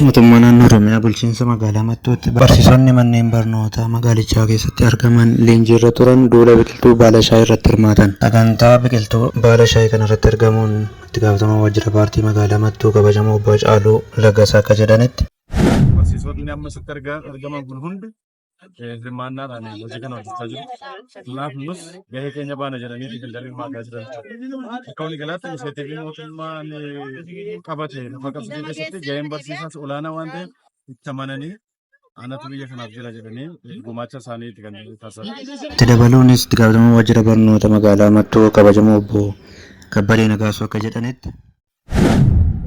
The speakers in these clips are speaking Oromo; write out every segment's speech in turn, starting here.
Mootummaa naannoo Oromiyaa bulchiinsa magaalaa Mattuutti barsiisonni manneen barnootaa magaalichaa keessatti argaman leenjii irra turan duula biqiltuu baala shaayii irratti hirmaatan. Sagantaa biqiltuu baala shaayii kana irratti argamuun itti gaafatamaa waajjira paartii magaalaa Mattuu kabajamoo obbo Caaluu Laggasaa akka jedhanitti. Barsiisonni amma asitti argaman kun hundi hirmaannaadhaan hojii kana hojjechaa jiru. Kanaaf nus gahee keenya baana jedhanii kan hirmaataa jiran. Akka walii galaatti inisiatiivii mootummaan qabate lafa qabsiisuu keessatti gaheen barsiisaas olaanaa waan ta'eef itti amananii aanatu biyya kanaaf jira jedhanii gumaacha isaaniitti kan taasisan. Itti dabaluunis itti gaafatamaa waajjira barnoota magaalaa Mattuu kabajamoo obbo Kabbadee Nagaasoo akka jedhanitti.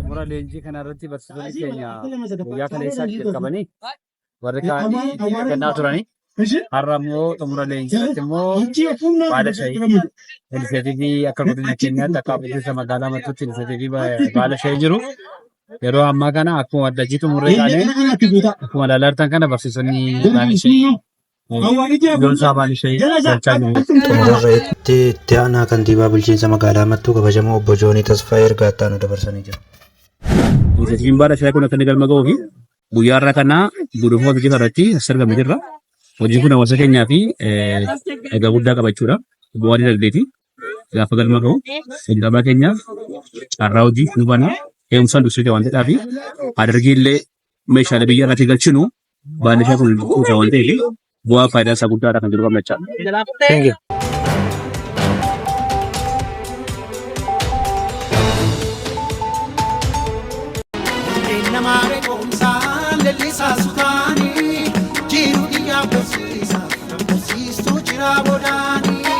Xumura leenjii kanarratti barsiisonni keenya guyyaa kana isaatti jalqabanii warri kaanii kennaa turanii har'a immoo xumura leenjiitti immoo baala shaayii inisiatiivii akka godina keenyaatti akka bulchiinsa magaalaa Mattuutti inisiatiivii baala shaayii jiru. Yeroo ammaa kana akkuma addajii xumurree taanee akkuma ilaaltan kana barsiisonni baala shaayii goonsaa baala shaayii galchaa jiru. Xumurarratti itti aanaa kantiibaa bulchiinsa magaalaa Mattuu kabajamoo obbo Joonii Tasfaayee ergaa itti aanu dabarsanii jiru. Inisiatiiviin baala shaayii kun akka inni galma ga'uu fi guyyaa irraa kana guduunfaa hojii irratti as argamee jirra. Hojiin kun hawaasa keenyaa fi egaa guddaa qabachuudha. Bu'aa dinagdeeti. Gaafa galma ga'u eenyummaa keenyaaf carraa hojii nu bana eegumsaan dursite waan ta'eef adargii illee meeshaalee biyya irratti galchinu baala shaayii kun kuusaa waan ta'eef bu'aa faayidaa isaa guddaadha kan jiru qabnachaa. Namare komsaan lellisaa sutaanii jiru biyyaa barsiistuu jira bodaanii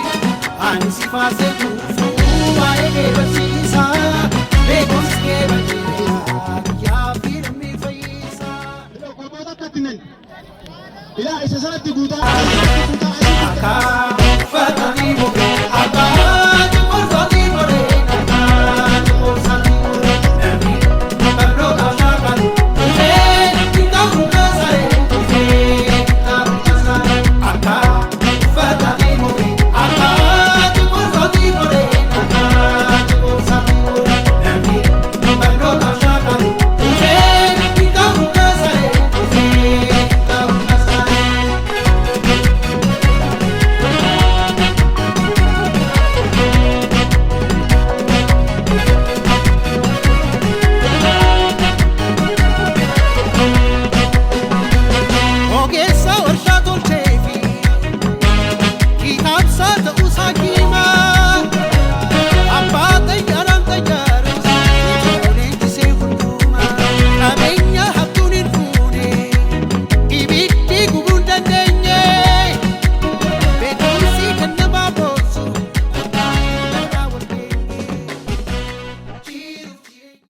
ani si faasee tuufuu waa'ee kee barsiisaa beekumsi kee bajeeraa biyyaa firmii fayyisaa. Ilaa isa sanatti guutaa.